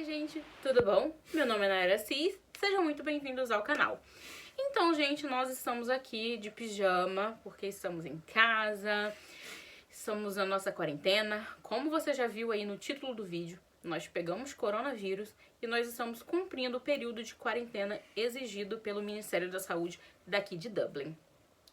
aí, gente, tudo bom? Meu nome é Nayara Cis, sejam muito bem-vindos ao canal. Então, gente, nós estamos aqui de pijama, porque estamos em casa, estamos na nossa quarentena. Como você já viu aí no título do vídeo, nós pegamos coronavírus e nós estamos cumprindo o período de quarentena exigido pelo Ministério da Saúde daqui de Dublin.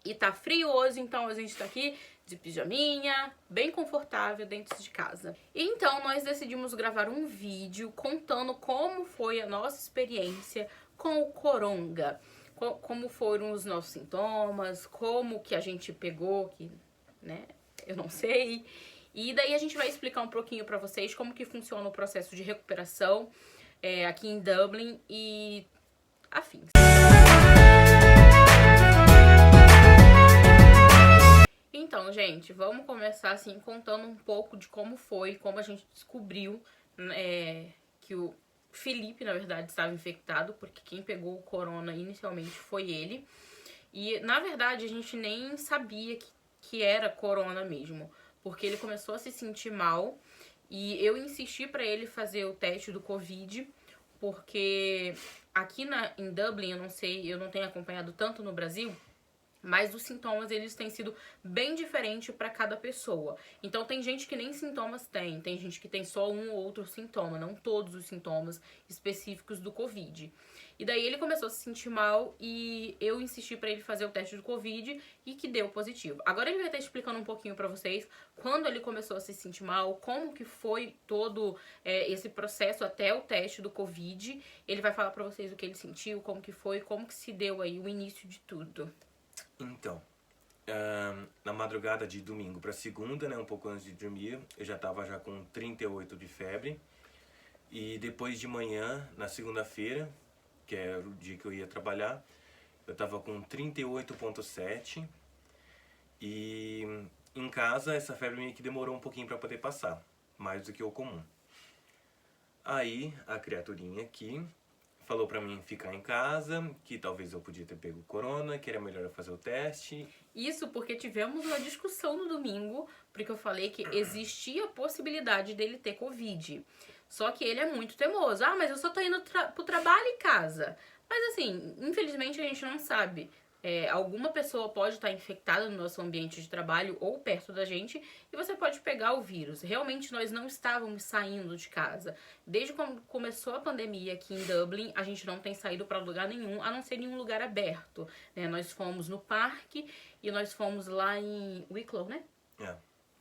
E tá frio hoje, então a gente tá aqui de pijaminha, bem confortável dentro de casa. Então nós decidimos gravar um vídeo contando como foi a nossa experiência com o coronga. Como foram os nossos sintomas, como que a gente pegou, que, né, eu não sei. E daí a gente vai explicar um pouquinho pra vocês como que funciona o processo de recuperação aqui em Dublin e afins. Então, gente, vamos começar assim contando um pouco de como foi, como a gente descobriu que o Felipe, na verdade, estava infectado, porque quem pegou o corona inicialmente foi ele. E, na verdade, a gente nem sabia que era corona mesmo, porque ele começou a se sentir mal e eu insisti pra ele fazer o teste do Covid, porque aqui em Dublin, eu não sei, eu não tenho acompanhado tanto no Brasil, mas os sintomas, eles têm sido bem diferentes para cada pessoa. Então tem gente que nem sintomas tem gente que tem só um ou outro sintoma, não todos os sintomas específicos do Covid. E daí ele começou a se sentir mal e eu insisti para ele fazer o teste do Covid e que deu positivo. Agora ele vai estar explicando um pouquinho para vocês quando ele começou a se sentir mal, como que foi todo esse processo até o teste do Covid. Ele vai falar para vocês o que ele sentiu, como que foi, como que se deu aí o início de tudo. Então, na madrugada de domingo para segunda, né, um pouco antes de dormir, eu já estava já com 38 de febre. E depois de manhã, na segunda-feira, que era o dia que eu ia trabalhar, eu estava com 38,7. E em casa, essa febre meio que demorou um pouquinho para poder passar, mais do que o comum. Aí, a criaturinha aqui falou pra mim ficar em casa, que talvez eu podia ter pego corona, que era melhor eu fazer o teste. Isso porque tivemos uma discussão no domingo, porque eu falei que existia a possibilidade dele ter Covid. Só que ele é muito teimoso. Ah, mas eu só tô indo pro trabalho e casa. Mas assim, infelizmente a gente não sabe. Alguma pessoa pode estar infectada no nosso ambiente de trabalho ou perto da gente e você pode pegar o vírus. Realmente nós não estávamos saindo de casa. Desde quando começou a pandemia aqui em Dublin, a gente não tem saído para lugar nenhum, a não ser nenhum lugar aberto, né? Nós fomos no parque e nós fomos lá em Wicklow, né?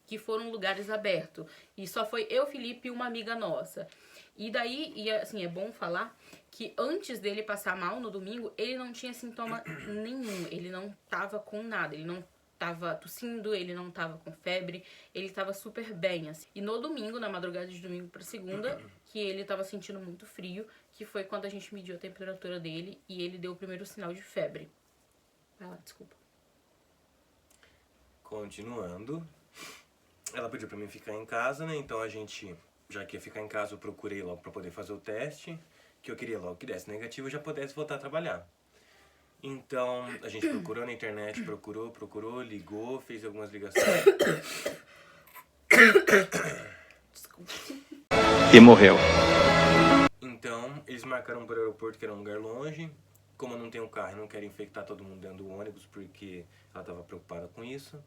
Que foram lugares abertos. E só foi eu, Felipe e uma amiga nossa. E daí, assim, é bom falar que antes dele passar mal no domingo, ele não tinha sintoma nenhum. Ele não tava com nada. Ele não tava tossindo, ele não tava com febre. Ele tava super bem, assim. E no domingo, na madrugada de domingo pra segunda, que ele tava sentindo muito frio, que foi quando a gente mediu a temperatura dele e ele deu o primeiro sinal de febre. Vai lá, desculpa. Continuando. Ela pediu pra mim ficar em casa, né? Então a gente, já que ia ficar em casa, eu procurei logo pra poder fazer o teste, que eu queria logo que desse negativo e já pudesse voltar a trabalhar. Então a gente procurou na internet, procurou, ligou, fez algumas ligações. Desculpa. E morreu. Então eles marcaram para o aeroporto, que era um lugar longe. Como eu não tenho carro, eu não quero infectar todo mundo dentro do ônibus, porque ela estava preocupada com isso.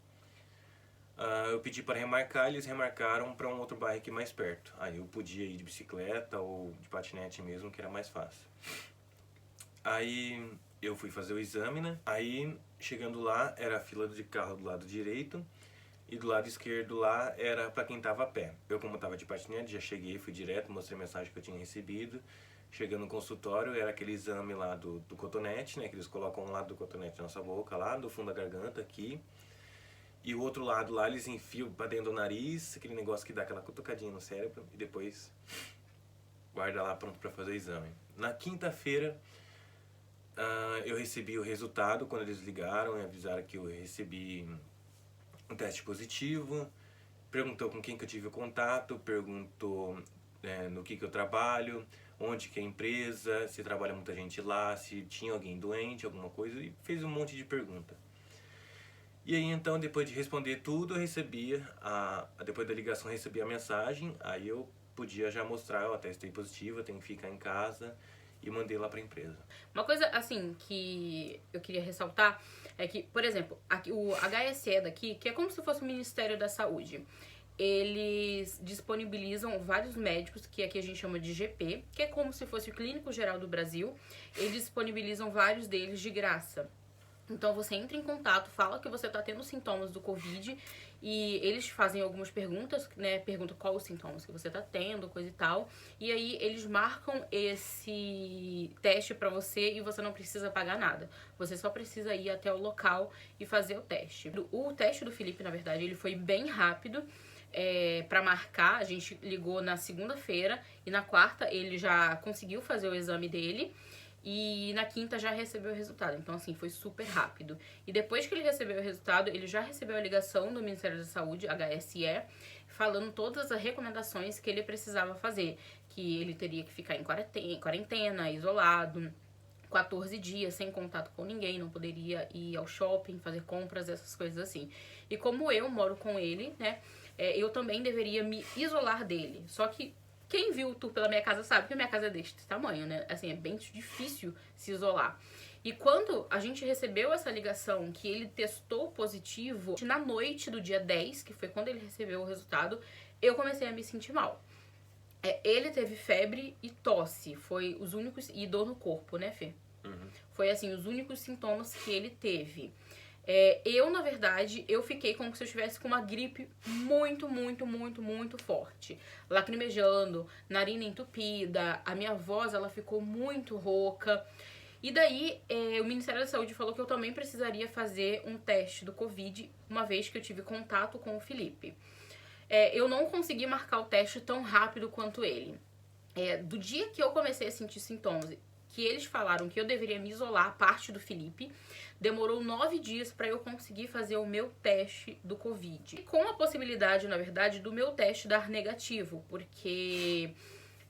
Eu pedi para remarcar, eles remarcaram para um outro bairro aqui mais perto. Aí eu podia ir de bicicleta ou de patinete mesmo, que era mais fácil. Aí eu fui fazer o exame, né? Aí chegando lá, era a fila de carro do lado direito e do lado esquerdo lá era para quem tava a pé. Eu, como tava de patinete, já cheguei, fui direto, mostrei a mensagem que eu tinha recebido. Chegando no consultório, era aquele exame lá do cotonete, né? Que eles colocam um lado do cotonete na nossa boca, lá do fundo da garganta, aqui. E o outro lado lá, eles enfiam pra dentro do nariz, aquele negócio que dá aquela cutucadinha no cérebro, e depois guarda lá pronto pra fazer o exame. Na quinta-feira, eu recebi o resultado, quando eles ligaram e avisaram que eu recebi um teste positivo. Perguntou com quem que eu tive contato, perguntou no que eu trabalho, onde que é a empresa, se trabalha muita gente lá, se tinha alguém doente, alguma coisa, e fez um monte de pergunta. E aí então, depois de responder tudo, eu recebia, depois da ligação eu recebi a mensagem, aí eu podia já mostrar, ó, testei positiva, tenho que ficar em casa, e mandei lá pra empresa. Uma coisa, assim, que eu queria ressaltar é que, por exemplo, aqui, o HSE daqui, que é como se fosse o Ministério da Saúde, eles disponibilizam vários médicos, que aqui a gente chama de GP, que é como se fosse o Clínico Geral do Brasil. Eles disponibilizam vários deles de graça. Então você entra em contato, fala que você tá tendo sintomas do Covid e eles te fazem algumas perguntas, né? Perguntam qual os sintomas que você tá tendo, coisa e tal. E aí eles marcam esse teste pra você e você não precisa pagar nada. Você só precisa ir até o local e fazer o teste. O teste do Felipe, na verdade, ele foi bem rápido. Pra marcar, a gente ligou na segunda-feira e na quarta ele já conseguiu fazer o exame dele. E na quinta já recebeu o resultado. Então, assim, foi super rápido. E depois que ele recebeu o resultado, ele já recebeu a ligação do Ministério da Saúde, HSE, falando todas as recomendações que ele precisava fazer. Que ele teria que ficar em quarentena, isolado, 14 dias, sem contato com ninguém, não poderia ir ao shopping, fazer compras, essas coisas assim. E como eu moro com ele, né, eu também deveria me isolar dele. Só que quem viu o tour pela minha casa sabe que a minha casa é deste tamanho, né? Assim, é bem difícil se isolar. E quando a gente recebeu essa ligação que ele testou positivo, na noite do dia 10, que foi quando ele recebeu o resultado, eu comecei a me sentir mal. Ele teve febre e tosse, foi os únicos... E dor no corpo, né, Fê? Uhum. Foi, assim, os únicos sintomas que ele teve. Na verdade, eu fiquei como se eu estivesse com uma gripe muito, muito, muito, muito forte. Lacrimejando, narina entupida, a minha voz, ela ficou muito rouca. E daí, o Ministério da Saúde falou que eu também precisaria fazer um teste do Covid, uma vez que eu tive contato com o Felipe. Eu não consegui marcar o teste tão rápido quanto ele. Do dia que eu comecei a sentir sintomas, que eles falaram que eu deveria me isolar, a parte do Felipe, demorou 9 dias para eu conseguir fazer o meu teste do Covid. E com a possibilidade, na verdade, do meu teste dar negativo, porque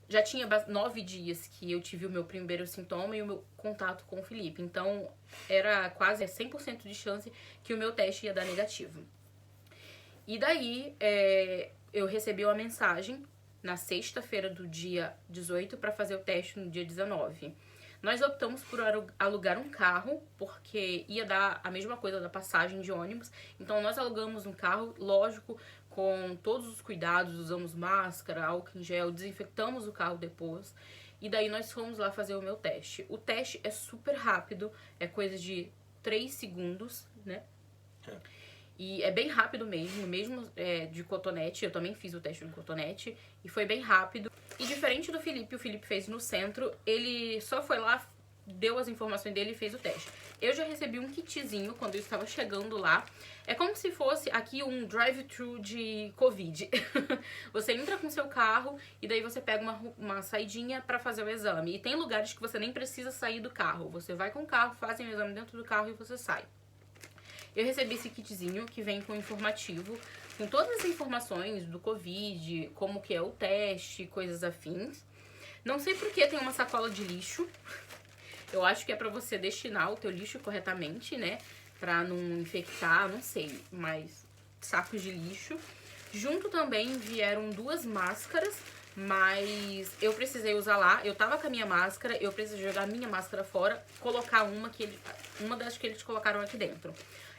já tinha 9 dias que eu tive o meu primeiro sintoma e o meu contato com o Felipe. Então, era quase 100% de chance que o meu teste ia dar negativo. E daí, eu recebi uma mensagem na sexta-feira do dia 18 para fazer o teste no dia 19. Nós optamos por alugar um carro, porque ia dar a mesma coisa da passagem de ônibus. Então, nós alugamos um carro, lógico, com todos os cuidados, usamos máscara, álcool em gel, desinfectamos o carro depois. E daí, nós fomos lá fazer o meu teste. O teste é super rápido, é coisa de 3 segundos, né? E é bem rápido mesmo de cotonete. Eu também fiz o teste de cotonete e foi bem rápido. E diferente do Felipe, o Felipe fez no centro, ele só foi lá, deu as informações dele e fez o teste. Eu já recebi um kitzinho quando eu estava chegando lá. É como se fosse aqui um drive-thru de Covid. Você entra com seu carro e daí você pega uma saidinha pra fazer o exame. E tem lugares que você nem precisa sair do carro. Você vai com o carro, fazem o exame dentro do carro e você sai. Eu recebi esse kitzinho que vem com informativo, com todas as informações do Covid, como que é o teste, coisas afins. Não sei por que tem uma sacola de lixo. Eu acho que é pra você destinar o teu lixo corretamente, né? Pra não infectar, não sei, mas sacos de lixo. Junto também vieram 2 máscaras, mas eu precisei usar lá. Eu tava com a minha máscara, eu precisei jogar a minha máscara fora, colocar uma das que eles colocaram aqui dentro.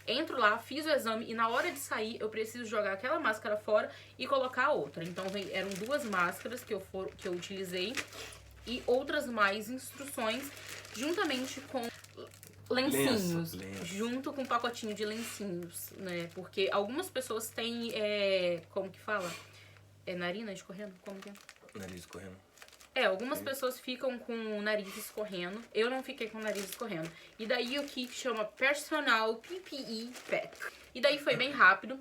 Entro lá, fiz o exame e na hora de sair eu preciso jogar aquela máscara fora e colocar a outra. Então eram 2 máscaras que eu utilizei e outras mais instruções juntamente com lencinhos. Lenço. Junto com um pacotinho de lencinhos, né? Porque algumas pessoas têm, como que fala? Narina escorrendo? Como que é? Nariz escorrendo. Algumas pessoas ficam com o nariz escorrendo. Eu não fiquei com o nariz escorrendo. E daí o kit chama Personal PPE Pack. E daí foi bem rápido.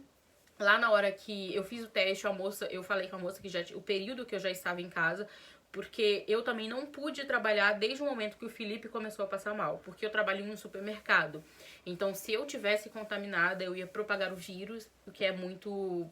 Lá na hora que eu fiz o teste, eu falei com a moça que o período que eu já estava em casa, porque eu também não pude trabalhar desde o momento que o Felipe começou a passar mal, porque eu trabalho em um supermercado. Então, se eu tivesse contaminada, eu ia propagar o vírus, o que é muito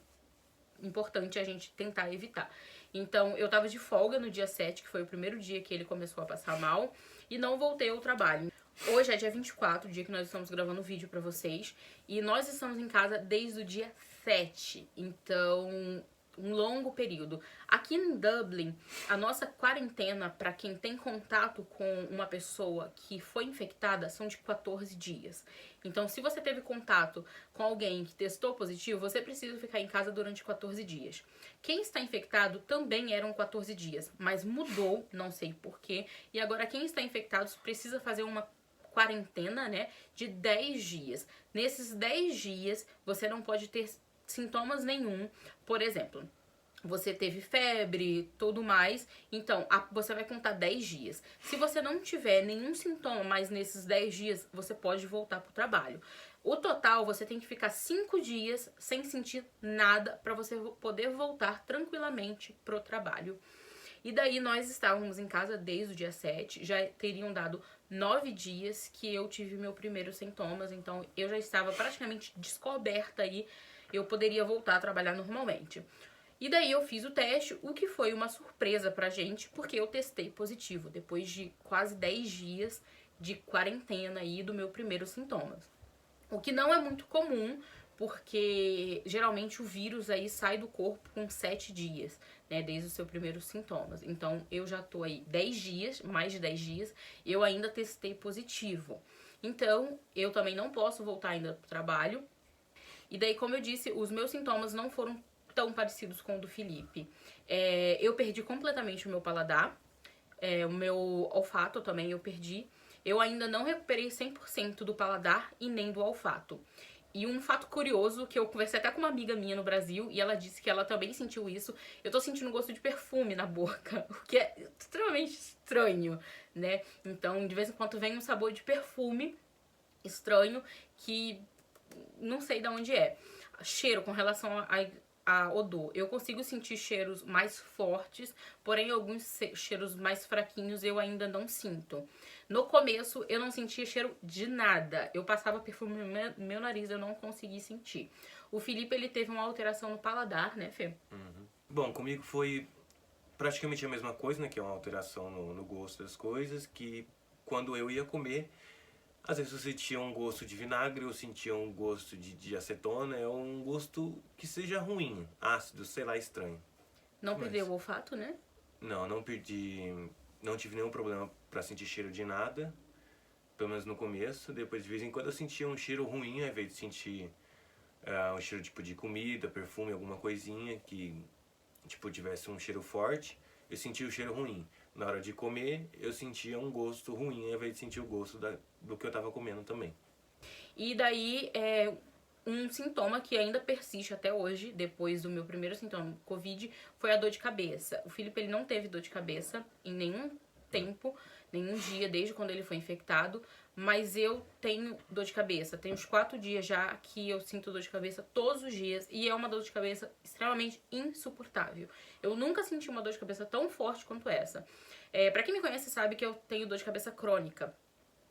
importante a gente tentar evitar. Então, eu tava de folga no dia 7, que foi o primeiro dia que ele começou a passar mal, e não voltei ao trabalho. Hoje é dia 24, o dia que nós estamos gravando o vídeo pra vocês, e nós estamos em casa desde o dia 7. Então, um longo período. Aqui em Dublin, a nossa quarentena para quem tem contato com uma pessoa que foi infectada são de 14 dias. Então, se você teve contato com alguém que testou positivo, você precisa ficar em casa durante 14 dias. Quem está infectado também eram 14 dias, mas mudou, não sei porquê, e agora quem está infectado precisa fazer uma quarentena, né, de 10 dias. Nesses 10 dias, você não pode ter sintomas nenhum. Por exemplo, você teve febre, tudo mais, então você vai contar 10 dias. Se você não tiver nenhum sintoma mais nesses 10 dias, você pode voltar pro trabalho. O total, você tem que ficar 5 dias sem sentir nada para você poder voltar tranquilamente pro trabalho. E daí nós estávamos em casa desde o dia 7, já teriam dado 9 dias que eu tive meu primeiro sintomas, então eu já estava praticamente descoberta aí, eu poderia voltar a trabalhar normalmente. E daí eu fiz o teste, o que foi uma surpresa pra gente, porque eu testei positivo, depois de quase 10 dias de quarentena aí do meu primeiro sintomas. O que não é muito comum, porque geralmente o vírus aí sai do corpo com 7 dias, né, desde os seus primeiros sintomas. Então eu já tô aí 10 dias, mais de 10 dias, eu ainda testei positivo. Então eu também não posso voltar ainda pro trabalho. E daí, como eu disse, os meus sintomas não foram tão parecidos com o do Felipe. Eu perdi completamente o meu paladar, o meu olfato também eu perdi. Eu ainda não recuperei 100% do paladar e nem do olfato. E um fato curioso, que eu conversei até com uma amiga minha no Brasil, e ela disse que ela também sentiu isso. Eu tô sentindo gosto de perfume na boca, o que é extremamente estranho, né? Então, de vez em quando vem um sabor de perfume estranho que não sei de onde é. Cheiro, com relação a odor, eu consigo sentir cheiros mais fortes, porém alguns cheiros mais fraquinhos eu ainda não sinto. No começo eu não sentia cheiro de nada, eu passava perfume no meu nariz, eu não consegui sentir. O Felipe, ele teve uma alteração no paladar, né, Fê? Uhum. Bom, comigo foi praticamente a mesma coisa, né, que é uma alteração no gosto das coisas, que quando eu ia comer, às vezes eu sentia um gosto de vinagre, eu sentia um gosto de acetona, é um gosto que seja ruim, ácido, sei lá, estranho. Não Mas perdeu o olfato, né? não perdi, não tive nenhum problema pra sentir cheiro de nada, pelo menos no começo. Depois, de vez em quando, eu sentia um cheiro ruim, ao invés de sentir um cheiro tipo de comida, perfume, alguma coisinha que tipo tivesse um cheiro forte, eu sentia o cheiro ruim. Na hora de comer, eu sentia um gosto ruim, ao invés de sentir o gosto do que eu tava comendo também. E daí, um sintoma que ainda persiste até hoje, depois do meu primeiro sintoma Covid, foi a dor de cabeça. O Felipe, ele não teve dor de cabeça em nenhum tempo, nenhum dia, desde quando ele foi infectado, mas eu tenho dor de cabeça. Tem uns 4 dias já que eu sinto dor de cabeça todos os dias, e é uma dor de cabeça extremamente insuportável. Eu nunca senti uma dor de cabeça tão forte quanto essa. Pra quem me conhece sabe que eu tenho dor de cabeça crônica.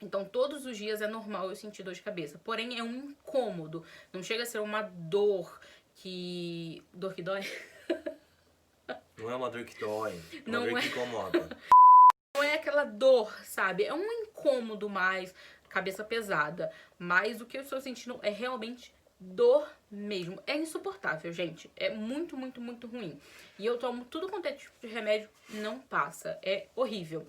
Então, todos os dias é normal eu sentir dor de cabeça. Porém, é um incômodo. Não chega a ser uma dor que... Dor que dói? Não é uma dor que dói, é uma Não dor é. que incomoda. Não é aquela dor, sabe? É um incômodo mais, cabeça pesada. Mas o que eu estou sentindo é realmente dor mesmo. É insuportável, gente. É muito, muito, muito ruim. E eu tomo tudo quanto é tipo de remédio, não passa. É horrível.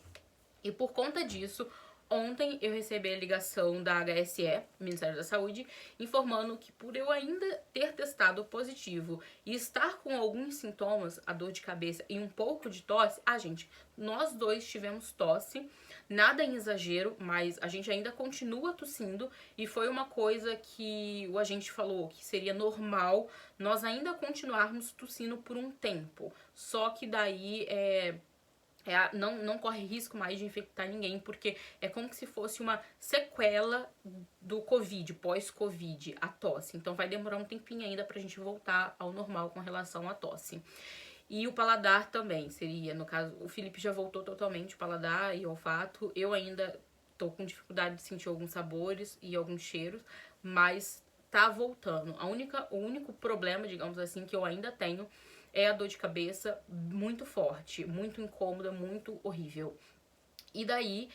E por conta disso, ontem eu recebi a ligação da HSE, Ministério da Saúde, informando que por eu ainda ter testado positivo e estar com alguns sintomas, a dor de cabeça e um pouco de tosse, gente, nós dois tivemos tosse, nada em exagero, mas a gente ainda continua tossindo e foi uma coisa que o agente falou que seria normal nós ainda continuarmos tossindo por um tempo, só que daí não corre risco mais de infectar ninguém, porque é como se fosse uma sequela do Covid, pós-Covid, a tosse. Então vai demorar um tempinho ainda pra gente voltar ao normal com relação à tosse. E o paladar também seria, no caso, o Felipe já voltou totalmente, o paladar e olfato. Eu ainda tô com dificuldade de sentir alguns sabores e alguns cheiros, mas tá voltando. O único problema, digamos assim, que eu ainda tenho é a dor de cabeça muito forte, muito incômoda, muito horrível. E daí,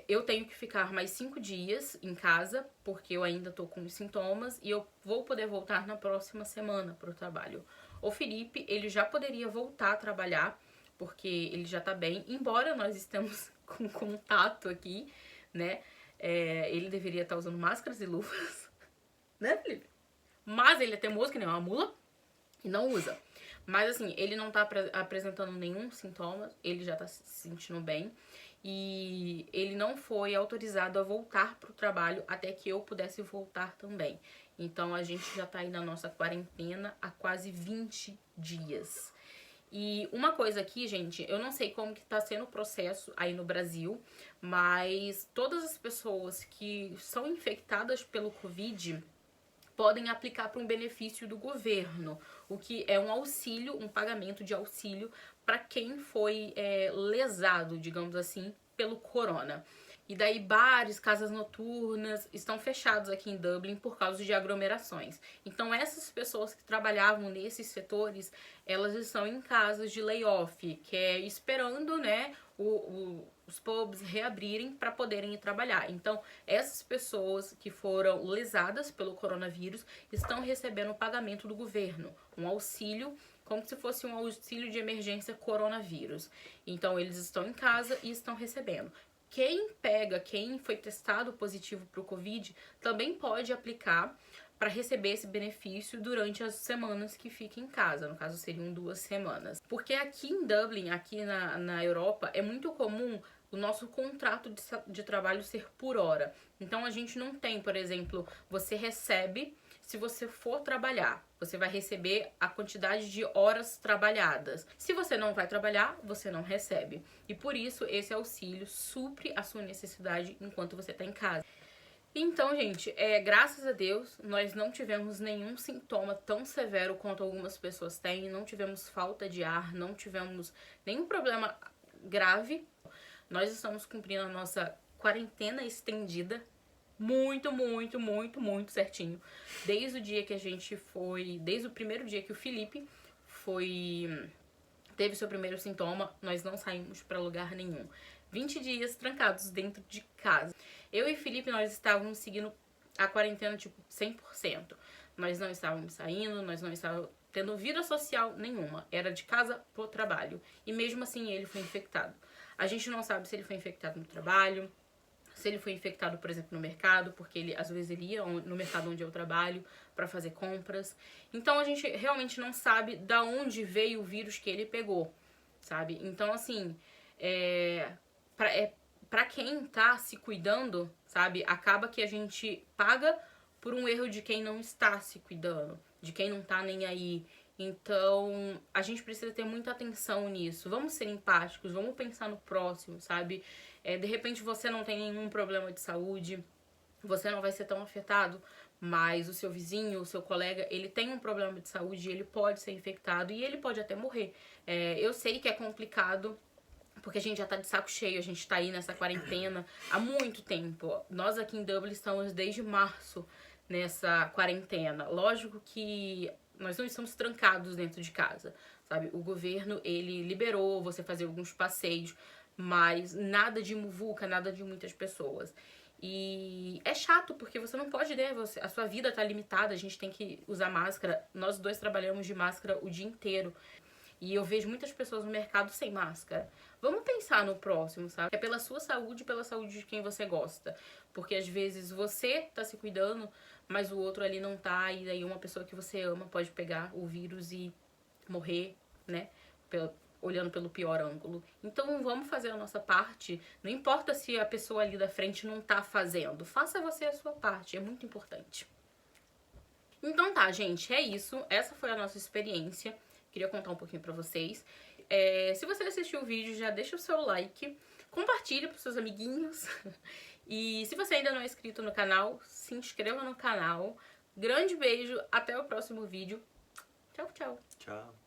eu tenho que ficar mais 5 dias em casa, porque eu ainda tô com os sintomas, e eu vou poder voltar na próxima semana pro trabalho. O Felipe, ele já poderia voltar a trabalhar, porque ele já tá bem, embora nós estamos com contato aqui, né? Ele deveria estar usando máscaras e luvas, né, Felipe? Mas ele é teimoso, que nem uma mula, e não usa. Mas assim, ele não tá apresentando nenhum sintoma, ele já tá se sentindo bem. E ele não foi autorizado a voltar pro trabalho até que eu pudesse voltar também. Então a gente já tá aí na nossa quarentena há quase 20 dias. E uma coisa aqui, gente, eu não sei como que tá sendo o processo aí no Brasil, mas todas as pessoas que são infectadas pelo Covid podem aplicar para um benefício do governo, o que é um auxílio, um pagamento de auxílio para quem foi lesado, digamos assim, pelo corona. E daí bares, casas noturnas estão fechados aqui em Dublin por causa de aglomerações. Então essas pessoas que trabalhavam nesses setores, elas estão em casas de layoff, que é esperando, né, os pubs reabrirem para poderem ir trabalhar. Então essas pessoas que foram lesadas pelo coronavírus estão recebendo o pagamento do governo, um auxílio, como se fosse um auxílio de emergência coronavírus. Então eles estão em casa e estão recebendo. Quem foi testado positivo para o Covid, também pode aplicar para receber esse benefício durante as semanas que fica em casa. No caso, seriam 2 semanas. Porque aqui em Dublin, aqui na Europa, é muito comum o nosso contrato de trabalho ser por hora. Então, a gente não tem, por exemplo, você recebe... Se você for trabalhar, você vai receber a quantidade de horas trabalhadas. Se você não vai trabalhar, você não recebe. E por isso, esse auxílio supre a sua necessidade enquanto você está em casa. Então, gente, graças a Deus, nós não tivemos nenhum sintoma tão severo quanto algumas pessoas têm. Não tivemos falta de ar, não tivemos nenhum problema grave. Nós estamos cumprindo a nossa quarentena estendida, muito certinho. Desde o dia que a gente foi... Desde o primeiro dia que o Felipe teve seu primeiro sintoma, nós não saímos pra lugar nenhum. 20 dias trancados dentro de casa. Eu e o Felipe, nós estávamos seguindo a quarentena, tipo, 100%. Nós não estávamos saindo, nós não estávamos tendo vida social nenhuma. Era de casa pro trabalho. E mesmo assim, ele foi infectado. A gente não sabe se ele foi infectado no trabalho, se ele foi infectado, por exemplo, no mercado, porque às vezes ele ia no mercado onde eu trabalho para fazer compras. Então a gente realmente não sabe da onde veio o vírus que ele pegou, sabe? Então, assim, pra quem tá se cuidando, sabe? Acaba que a gente paga por um erro de quem não está se cuidando, de quem não tá nem aí. Então, a gente precisa ter muita atenção nisso. Vamos ser empáticos, vamos pensar no próximo, sabe? De repente você não tem nenhum problema de saúde, você não vai ser tão afetado, mas o seu vizinho, o seu colega, ele tem um problema de saúde, ele pode ser infectado e ele pode até morrer. Eu sei que é complicado, porque a gente já tá de saco cheio, a gente tá aí nessa quarentena há muito tempo. Nós aqui em Dublin estamos desde março nessa quarentena. Lógico que nós não estamos trancados dentro de casa, sabe? O governo, ele liberou você fazer alguns passeios, mas nada de muvuca, nada de muitas pessoas. E é chato, porque você não pode, né? A sua vida tá limitada, a gente tem que usar máscara. Nós dois trabalhamos de máscara o dia inteiro. E eu vejo muitas pessoas no mercado sem máscara. Vamos pensar no próximo, sabe? É pela sua saúde e pela saúde de quem você gosta. Porque às vezes você tá se cuidando, mas o outro ali não tá. E daí uma pessoa que você ama pode pegar o vírus e morrer, né? Olhando pelo pior ângulo. Então vamos fazer a nossa parte. Não importa se a pessoa ali da frente não tá fazendo. Faça você a sua parte. É muito importante. Então tá, gente. É isso. Essa foi a nossa experiência. Queria contar um pouquinho pra vocês. Se você assistiu o vídeo, já deixa o seu like, compartilha pros seus amiguinhos. E se você ainda não é inscrito no canal, se inscreva no canal. Grande beijo, até o próximo vídeo. Tchau, tchau. Tchau.